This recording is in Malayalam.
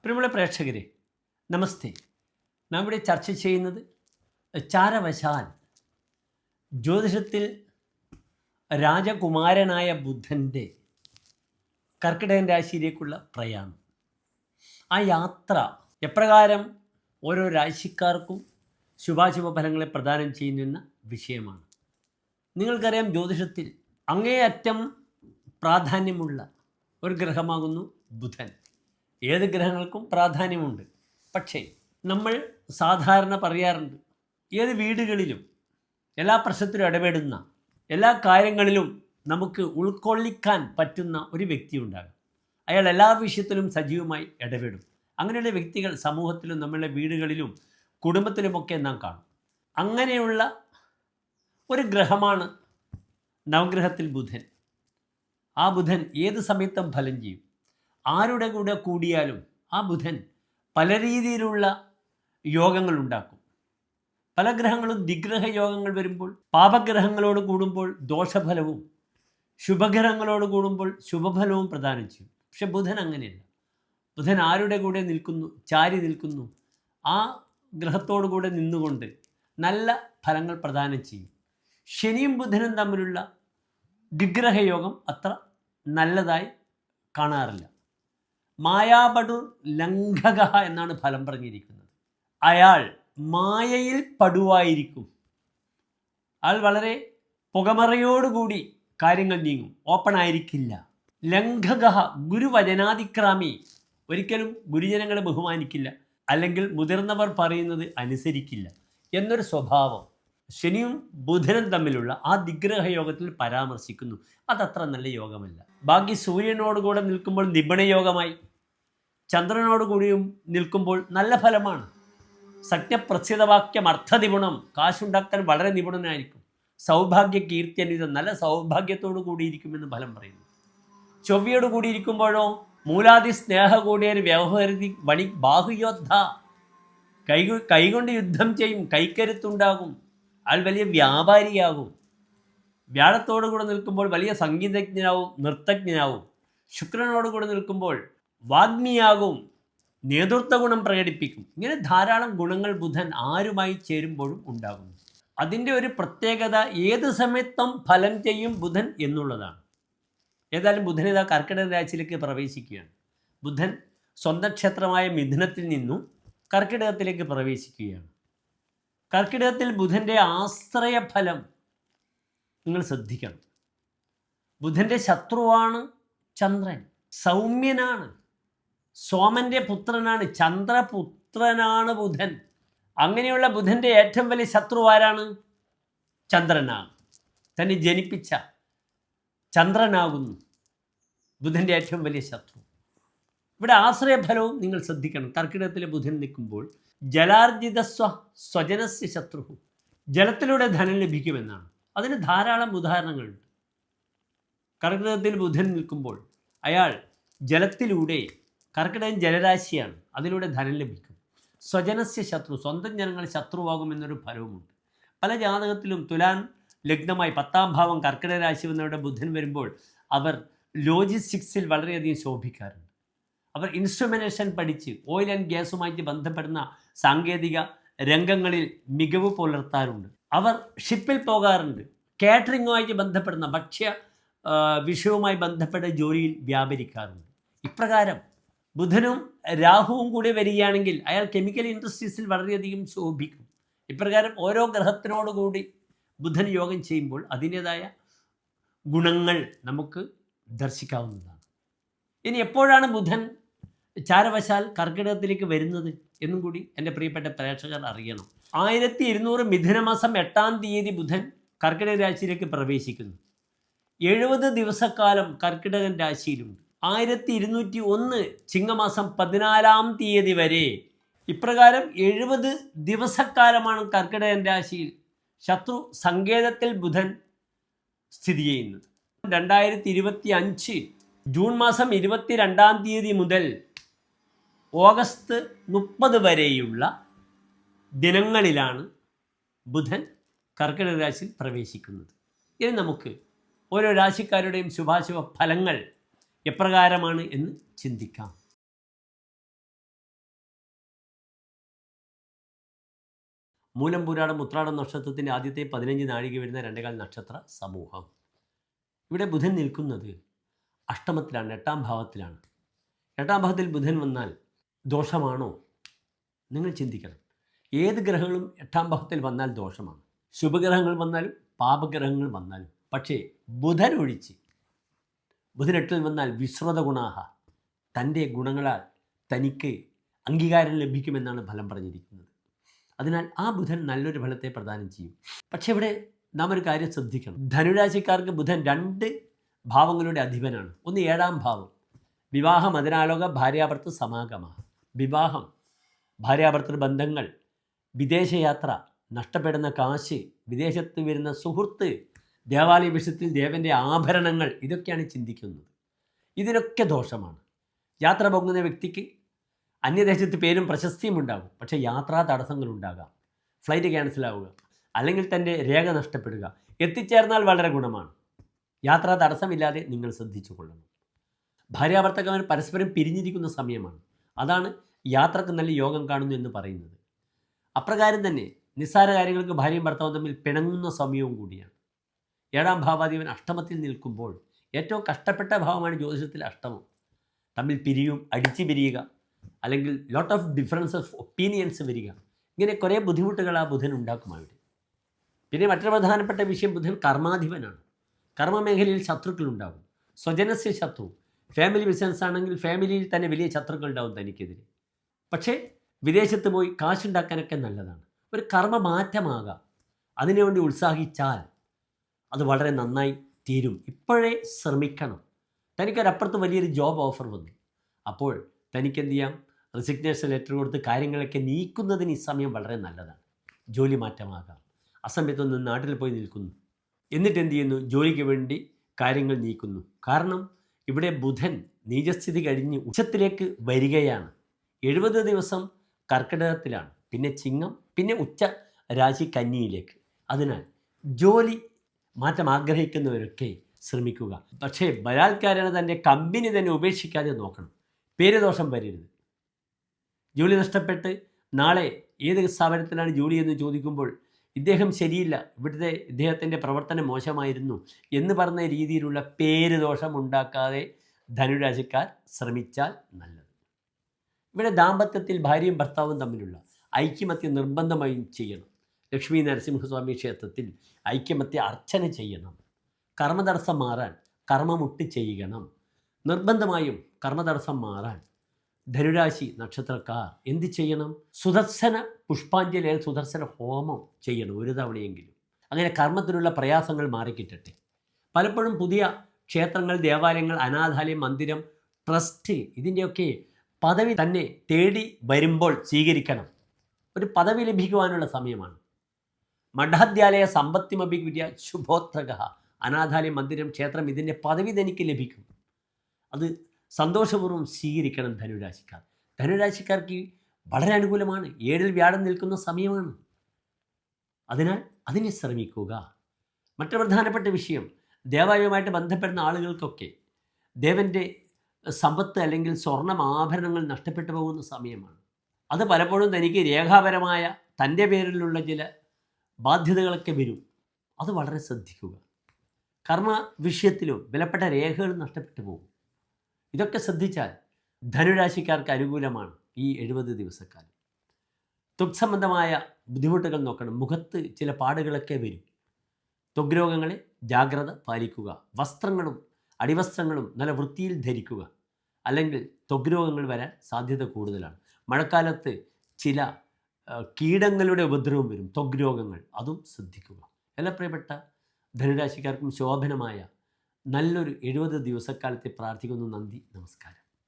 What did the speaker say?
പ്രിയമുള്ള പ്രേക്ഷകരെ നമസ്തേ. നാം ഇവിടെ ചർച്ച ചെയ്യുന്നത് ചാരവശാൽ ജ്യോതിഷത്തിൽ രാജകുമാരനായ ബുധൻ്റെ കർക്കിടകൻ രാശിയിലേക്കുള്ള പ്രയാണം, ആ യാത്ര എപ്രകാരം ഓരോ രാശിക്കാർക്കും ശുഭാശുഭ ഫലങ്ങളെ പ്രദാനം ചെയ്യുന്ന വിഷയമാണ്. നിങ്ങൾക്കറിയാം, ജ്യോതിഷത്തിൽ അങ്ങേയറ്റം പ്രാധാന്യമുള്ള ഒരു ഗ്രഹമാകുന്നു ബുധൻ. ഏത് ഗ്രഹങ്ങൾക്കും പ്രാധാന്യമുണ്ട്. പക്ഷേ നമ്മൾ സാധാരണ പറയാറുണ്ട്, ഏത് വീടുകളിലും എല്ലാ പ്രശ്നത്തിലും ഇടപെടുന്ന, എല്ലാ കാര്യങ്ങളിലും നമുക്ക് ഉൾക്കൊള്ളിക്കാൻ പറ്റുന്ന ഒരു വ്യക്തി ഉണ്ടാകും. അയാൾ എല്ലാ വിഷയത്തിലും സജീവമായി ഇടപെടും. അങ്ങനെയുള്ള വ്യക്തികൾ സമൂഹത്തിലും നമ്മളുടെ വീടുകളിലും കുടുംബത്തിലുമൊക്കെ നാം കാണും. അങ്ങനെയുള്ള ഒരു ഗ്രഹമാണ് നവഗ്രഹത്തിൽ ബുധൻ. ആ ബുധൻ ഏത് സമയത്തും ഫലം ചെയ്യും. ആരുടെ കൂടെ കൂടിയാലും ആ ബുധൻ പല രീതിയിലുള്ള യോഗങ്ങൾ ഉണ്ടാക്കും. പല ഗ്രഹങ്ങളും ദിഗ്രഹ യോഗങ്ങൾ വരുമ്പോൾ പാപഗ്രഹങ്ങളോട് കൂടുമ്പോൾ ദോഷഫലവും, ശുഭഗ്രഹങ്ങളോട് കൂടുമ്പോൾ ശുഭഫലവും പ്രദാനം ചെയ്യും. പക്ഷെ ബുധൻ അങ്ങനെയല്ല. ബുധൻ ആരുടെ കൂടെ നിൽക്കുന്നു, ചാരി നിൽക്കുന്നു, ആ ഗ്രഹത്തോടു കൂടെ നിന്നുകൊണ്ട് നല്ല ഫലങ്ങൾ പ്രദാനം ചെയ്യും. ശനിയും ബുധനും തമ്മിലുള്ള ദിഗ്രഹയോഗം അത്ര നല്ലതായി കാണാറില്ല. മായാപടു ലംഘക എന്നാണ് ഫലം പറഞ്ഞിരിക്കുന്നത്. അയാൾ മായയിൽ പടുവായിരിക്കും. അയാൾ വളരെ പുകമറയോടുകൂടി കാര്യങ്ങൾ നീങ്ങും, ഓപ്പൺ ആയിരിക്കില്ല. ലംഘക ഗുരുവചനാതിക്രാമി, ഒരിക്കലും ഗുരുജനങ്ങളെ ബഹുമാനിക്കില്ല, അല്ലെങ്കിൽ മുതിർന്നവർ പറയുന്നത് അനുസരിക്കില്ല എന്നൊരു സ്വഭാവം ശനിയും ബുധനും തമ്മിലുള്ള ആ ദിഗ്രഹ യോഗത്തിൽ പരാമർശിക്കുന്നു. അതത്ര നല്ല യോഗമല്ല. ബാക്കി സൂര്യനോടുകൂടെ നിൽക്കുമ്പോൾ നിപുണയോഗമായി, ചന്ദ്രനോട് കൂടിയും നിൽക്കുമ്പോൾ നല്ല ഫലമാണ്. സത്യപ്രസിദ്ധവാക്യം അർത്ഥനിപുണം, കാശുണ്ടാക്കാൻ വളരെ നിപുണനായിരിക്കും. സൗഭാഗ്യ കീർത്തിയനിതം, നല്ല സൗഭാഗ്യത്തോടു കൂടിയിരിക്കുമെന്ന് ഫലം പറയുന്നു. ചൊവ്വയോട് കൂടിയിരിക്കുമ്പോഴോ മൂലാദി സ്നേഹ കൂടിയൊരു വ്യവഹൃതി വണി ബാഹുയോദ്ധ, കൈകൊണ്ട് യുദ്ധം ചെയ്യും, കൈക്കരുത്തുണ്ടാകും, അയാൾ വലിയ വ്യാപാരിയാകും. വ്യാഴത്തോടു കൂടെ നിൽക്കുമ്പോൾ വലിയ സംഗീതജ്ഞനാവും, നൃത്തജ്ഞനാവും. ശുക്രനോട് കൂടെ നിൽക്കുമ്പോൾ വാഗ്മിയാകും, നേതൃത്വ ഗുണം പ്രകടിപ്പിക്കും. ഇങ്ങനെ ധാരാളം ഗുണങ്ങൾ ബുധൻ ആരുമായി ചേരുമ്പോഴും ഉണ്ടാകുന്നു. അതിൻ്റെ ഒരു പ്രത്യേകത ഏത് സമയത്തും ഫലം ചെയ്യും ബുധൻ എന്നുള്ളതാണ്. ഏതായാലും ബുധൻ ഇതാ കർക്കിടക രാശിയിലേക്ക് പ്രവേശിക്കുകയാണ്. ബുധൻ സ്വന്തം ക്ഷേത്രമായ മിഥുനത്തിൽ നിന്നും കർക്കിടകത്തിലേക്ക് പ്രവേശിക്കുകയാണ്. കർക്കിടകത്തിൽ ബുധൻ്റെ ആശ്രയ ഫലം നിങ്ങൾ ശ്രദ്ധിക്കണം. ബുധൻ്റെ ശത്രുവാണ് ചന്ദ്രൻ. സൗമ്യനാണ്, സോമൻ്റെ പുത്രനാണ്, ചന്ദ്രപുത്രനാണ് ബുധൻ. അങ്ങനെയുള്ള ബുധൻ്റെ ഏറ്റവും വലിയ ശത്രു ആരാണ്? ചന്ദ്രനാണ്. തന്നെ ജനിപ്പിച്ച ചന്ദ്രനാകുന്നു ബുധൻ്റെ ഏറ്റവും വലിയ ശത്രു. ഇവിടെ ആശ്രയഫലവും നിങ്ങൾ ശ്രദ്ധിക്കണം. കർക്കിടകത്തിലെ ബുധൻ നിൽക്കുമ്പോൾ ജലാർജിത സ്വജനസ്യ ശത്രു, ജലത്തിലൂടെ ധനം ലഭിക്കുമെന്നാണ്. അതിന് ധാരാളം ഉദാഹരണങ്ങളുണ്ട്. കർക്കിടകത്തിൽ ബുധൻ നിൽക്കുമ്പോൾ അയാൾ ജലത്തിലൂടെ, കർക്കിടകൻ ജലരാശിയാണ്, അതിലൂടെ ധനം ലഭിക്കും. സ്വജനസ്യ ശത്രു, സ്വന്തം ജനങ്ങൾ ശത്രുവാകുമെന്നൊരു ഫലവുമുണ്ട്. പല ജാതകത്തിലും തുലാൻ ലഗ്നമായി 10ാം ഭാവം കർക്കിടക രാശി വന്നവരുടെ ബുധൻ വരുമ്പോൾ അവർ ലോജിസ്റ്റിക്സിൽ വളരെയധികം ശോഭിക്കാറുണ്ട്. അവർ ഇൻസ്ട്രുമെൻറ്റേഷൻ പഠിച്ച് ഓയിൽ ആൻഡ് ഗ്യാസുമായിട്ട് ബന്ധപ്പെടുന്ന സാങ്കേതിക രംഗങ്ങളിൽ മികവ് പുലർത്താറുണ്ട്. അവർ ഷിപ്പിൽ പോകാറുണ്ട്. കാറ്ററിങ്ങുമായിട്ട് ബന്ധപ്പെടുന്ന ഭക്ഷ്യ വിഷയവുമായി ബന്ധപ്പെട്ട ജോലിയിൽ വ്യാപരിക്കാറുണ്ട്. ഇപ്രകാരം ബുധനും രാഹുവും കൂടി വരികയാണെങ്കിൽ അയാൾ കെമിക്കൽ ഇൻഡസ്ട്രീസിൽ വളരെയധികം ശോഭിക്കും. ഇപ്രകാരം ഓരോ ഗ്രഹത്തിനോടുകൂടി ബുധൻ യോഗം ചെയ്യുമ്പോൾ അതിൻ്റേതായ ഗുണങ്ങൾ നമുക്ക് ദർശിക്കാവുന്നതാണ്. ഇനി എപ്പോഴാണ് ബുധൻ ചാരവശാൽ കർക്കിടകത്തിലേക്ക് വരുന്നത് എന്നും കൂടി എൻ്റെ പ്രിയപ്പെട്ട പ്രേക്ഷകർ അറിയണം. 1200 മിഥുനമാസം 8ാം തീയതി ബുധൻ കർക്കിടക രാശിയിലേക്ക് പ്രവേശിക്കുന്നു. 70 ദിവസക്കാലം കർക്കിടകൻ രാശിയിലുണ്ട്. 1201 ചിങ്ങമാസം 14ാം തീയതി വരെ. ഇപ്രകാരം 70 ദിവസക്കാലമാണ് കർക്കിടകൻ രാശിയിൽ ശത്രു സങ്കേതത്തിൽ ബുധൻ സ്ഥിതി ചെയ്യുന്നത്. 2025 ജൂൺ മാസം 22ാം തീയതി മുതൽ ഓഗസ്റ്റ് 30 വരെയുള്ള ദിനങ്ങളിലാണ് ബുധൻ കർക്കിടക രാശിയിൽ പ്രവേശിക്കുന്നത്. ഇനി നമുക്ക് ഓരോ രാശിക്കാരുടെയും ശുഭാശുഭ ഫലങ്ങൾ എപ്രകാരമാണ് എന്ന് ചിന്തിക്കാം. മൂലം പുരാടം ഉത്രാടം നക്ഷത്രത്തിൻ്റെ ആദ്യത്തെ 15 നാഴിക വരുന്ന 2 നക്ഷത്ര സമൂഹം. ഇവിടെ ബുധൻ നിൽക്കുന്നത് അഷ്ടമത്തിലാണ്, 8ാം ഭാവത്തിലാണ്. 8ാം ഭാവത്തിൽ ബുധൻ വന്നാൽ ദോഷമാണോ? നിങ്ങൾ ചിന്തിക്കണം. ഏത് ഗ്രഹങ്ങളും 8ാം ഭാവത്തിൽ വന്നാൽ ദോഷമാണ്. ശുഭഗ്രഹങ്ങൾ വന്നാലും പാപഗ്രഹങ്ങൾ വന്നാലും. പക്ഷേ ബുധൻ ഒഴിച്ച്, ബുധൻ 8ൽ വന്നാൽ വിശ്രുത ഗുണാഹ, തൻ്റെ ഗുണങ്ങളാൽ തനിക്ക് അംഗീകാരം ലഭിക്കുമെന്നാണ് ഫലം പറഞ്ഞിരിക്കുന്നത്. അതിനാൽ ആ ബുധൻ നല്ലൊരു ഫലത്തെ പ്രദാനം ചെയ്യും. പക്ഷെ ഇവിടെ നാം ഒരു കാര്യം ശ്രദ്ധിക്കണം. ധനുരാശിക്കാർക്ക് ബുധൻ 2 ഭാവങ്ങളുടെ അധിപനാണ്. ഒന്ന് 7ാം ഭാവം, വിവാഹം, അതിനാലോക ഭാര്യാഭർത്തൃ സമാഗമ. വിവാഹം, ഭാര്യാഭർത്തൃ ബന്ധങ്ങൾ, വിദേശയാത്ര, നഷ്ടപ്പെടുന്ന കാശ്, വിദേശത്ത് വരുന്ന സുഹൃത്ത്, ദേവാലയ വിഷയത്തിൽ ദേവൻ്റെ ആഭരണങ്ങൾ, ഇതൊക്കെയാണ് ചിന്തിക്കുന്നത്. ഇതിനൊക്കെ ദോഷമാണ്. യാത്ര പോകുന്ന വ്യക്തിക്ക് അന്യദേശത്ത് പേരും പ്രശസ്തിയും ഉണ്ടാകും. പക്ഷേ യാത്രാ തടസ്സങ്ങളുണ്ടാകാം. ഫ്ലൈറ്റ് ക്യാൻസലാവുക, അല്ലെങ്കിൽ തൻ്റെ രേഖ നഷ്ടപ്പെടുക. എത്തിച്ചേർന്നാൽ വളരെ ഗുണമാണ്. യാത്രാ തടസ്സമില്ലാതെ നിങ്ങൾ ശ്രദ്ധിച്ചു കൊള്ളണം. ഭാര്യാഭർത്തകന്മാർ പരസ്പരം പിരിഞ്ഞിരിക്കുന്ന സമയമാണ്. അതാണ് യാത്രക്ക് നല്ല യോഗം കാണുന്നു എന്ന് പറയുന്നത്. അപ്രകാരം തന്നെ നിസ്സാര കാര്യങ്ങൾക്ക് ഭാര്യയും ഭർത്താവും തമ്മിൽ പിണങ്ങുന്ന സമയവും കൂടിയാണ്. 7ാം ഭാവാധിപൻ അഷ്ടമത്തിൽ നിൽക്കുമ്പോൾ ഏറ്റവും കഷ്ടപ്പെട്ട ഭാവമാണ് ജ്യോതിഷത്തിൽ അഷ്ടമം. തമ്മിൽ പിരിയും, അടിച്ചു പിരിയുക, അല്ലെങ്കിൽ lot of difference of opinions വരിക. ഇങ്ങനെ കുറേ ബുദ്ധിമുട്ടുകൾ ആ ബുധൻ ഉണ്ടാക്കും അവിടെ. പിന്നെ മറ്റൊരു പ്രധാനപ്പെട്ട വിഷയം, ബുധൻ കർമാധിപനാണ്. കർമ്മമേഖലയിൽ ശത്രുക്കളുണ്ടാകും. സ്വജനസ്യ ശത്രു, ഫാമിലി ബിസിനസ് ആണെങ്കിൽ ഫാമിലിയിൽ തന്നെ വലിയ ശത്രുക്കൾ ഉണ്ടാവും തനിക്കെതിരെ. പക്ഷേ വിദേശത്ത് പോയി കാശുണ്ടാക്കാനൊക്കെ നല്ലതാണ്. ഒരു കർമ്മ മാറ്റമാകാം. അതിനുവേണ്ടി ഉത്സാഹിച്ചാൽ അത് വളരെ നന്നായി തീരും. ഇപ്പോഴേ ശ്രമിക്കണം. തനിക്കൊരപ്പുറത്ത് വലിയൊരു ജോബ് ഓഫർ വന്നു. അപ്പോൾ തനിക്കെന്ത് ചെയ്യാം? റെസിഗ്നേഷൻ ലെറ്റർ കൊടുത്ത് കാര്യങ്ങളൊക്കെ നീക്കുന്നതിന് ഈ സമയം വളരെ നല്ലതാണ്. ജോലി മാറ്റമാകാം. അസമയത്തൊന്ന് നാട്ടിൽ പോയി നിൽക്കുന്നു, എന്നിട്ട് എന്ത് ചെയ്യുന്നു? ജോലിക്ക് വേണ്ടി കാര്യങ്ങൾ നീക്കുന്നു. കാരണം ഇവിടെ ബുധൻ നീചസ്ഥിതി കഴിഞ്ഞ് ഉച്ചത്തിലേക്ക് വരികയാണ്. 70 ദിവസം കർക്കിടകത്തിലാണ്, പിന്നെ ചിങ്ങം, പിന്നെ ഉച്ച രാശി കന്നിയിലേക്ക്. അതിനാൽ ജോലി മാറ്റം ആഗ്രഹിക്കുന്നവരൊക്കെ ശ്രമിക്കുക. പക്ഷേ ബലാത്കാരേണ തൻ്റെ കമ്പനി തന്നെ ഉപേക്ഷിക്കാതെ നോക്കണം. പേരുദോഷം വരരുത്. ജോലി നഷ്ടപ്പെട്ട് നാളെ ഏത് സ്ഥാപനത്തിലാണ് ജോലി എന്ന് ചോദിക്കുമ്പോൾ ഇദ്ദേഹം ശരിയില്ല, ഇദ്ദേഹത്തിൻ്റെ പ്രവർത്തനം മോശമായിരുന്നു എന്ന് പറഞ്ഞ രീതിയിലുള്ള പേരുദോഷം ഉണ്ടാക്കാതെ ധനുരാശിക്കാർ ശ്രമിച്ചാൽ നല്ലത്. ഇവിടെ ദാമ്പത്യത്തിൽ ഭാര്യയും ഭർത്താവും തമ്മിലുള്ള ഐക്യമത്യം നിർബന്ധമായും ചെയ്യണം. ലക്ഷ്മി നരസിംഹസ്വാമി ക്ഷേത്രത്തിൽ ഐക്യമത്യ അർച്ചന ചെയ്യണം. കർമ്മതടസ്സം മാറാൻ കർമ്മമുട്ട് ചെയ്യണം. നിർബന്ധമായും കർമ്മതടസ്സം മാറാൻ ധനുരാശി നക്ഷത്രക്കാർ എന്ത് ചെയ്യണം? സുദർശന പുഷ്പാഞ്ജലി, സുദർശന ഹോമം ചെയ്യണം ഒരു തവണയെങ്കിലും. അങ്ങനെ കർമ്മത്തിലുള്ള പ്രയാസങ്ങൾ മാറിക്കിട്ടട്ടെ. പലപ്പോഴും പുതിയ ക്ഷേത്രങ്ങൾ, ദേവാലയങ്ങൾ, അനാഥാലയം, മന്ദിരം, ട്രസ്റ്റ്, ഇതിൻ്റെയൊക്കെ പദവി തന്നെ തേടി വരുമ്പോൾ സ്വീകരിക്കണം. ഒരു പദവി ലഭിക്കുവാനുള്ള സമയമാണ്. മഠാദ്യാലയ സമ്പത്തിമപി വിദ്യ ശുഭോത്രക. അനാഥാലയം, മന്ദിരം, ക്ഷേത്രം, ഇതിൻ്റെ പദവി തനിക്ക് ലഭിക്കും. അത് സന്തോഷപൂർവ്വം സ്വീകരിക്കണം ധനുരാശിക്കാർ. ധനുരാശിക്കാർക്ക് വളരെ അനുകൂലമാണ്. 7ൽ വ്യാഴം നിൽക്കുന്ന സമയമാണ്. അതിനാൽ അതിനെ ശ്രമിക്കുക. മറ്റു പ്രധാനപ്പെട്ട വിഷയം, ദേവാലയവുമായിട്ട് ബന്ധപ്പെടുന്ന ആളുകൾക്കൊക്കെ ദേവൻ്റെ സമ്പത്ത് അല്ലെങ്കിൽ സ്വർണം, ആഭരണങ്ങൾ നഷ്ടപ്പെട്ടു പോകുന്ന സമയമാണ്. അത് പലപ്പോഴും തനിക്ക് രേഖാപരമായ തൻ്റെ പേരിലുള്ള ചില ബാധ്യതകളൊക്കെ വരും. അത് വളരെ ശ്രദ്ധിക്കുക. കർമ്മ വിഷയത്തിലും വിലപ്പെട്ട രേഖകൾ നഷ്ടപ്പെട്ടു പോകും. ഇതൊക്കെ ശ്രദ്ധിച്ചാൽ ധനുരാശിക്കാർക്ക് അനുകൂലമാണ് ഈ 70 ദിവസക്കാലം. ത്വക് സംബന്ധമായ ബുദ്ധിമുട്ടുകൾ നോക്കണം. മുഖത്ത് ചില പാടുകളൊക്കെ വരും. ത്വക് രോഗങ്ങളെ ജാഗ്രത പാലിക്കുക. വസ്ത്രങ്ങളും അടിവസ്ത്രങ്ങളും നല്ല വൃത്തിയിൽ ധരിക്കുക, അല്ലെങ്കിൽ ത്വക് രോഗങ്ങൾ വരാൻ സാധ്യത കൂടുതലാണ്. മഴക്കാലത്ത് ചില കീടങ്ങളുടെ ഉപദ്രവം വരും, ത്വക് രോഗങ്ങൾ, അതും ശ്രദ്ധിക്കുക. എല്ലാ പ്രിയപ്പെട്ട ധനുരാശിക്കാർക്കും ശോഭനമായ നല്ലൊരു 70 ദിവസക്കാലത്തെ പ്രാർത്ഥിക്കുന്നു. നന്ദി, നമസ്കാരം.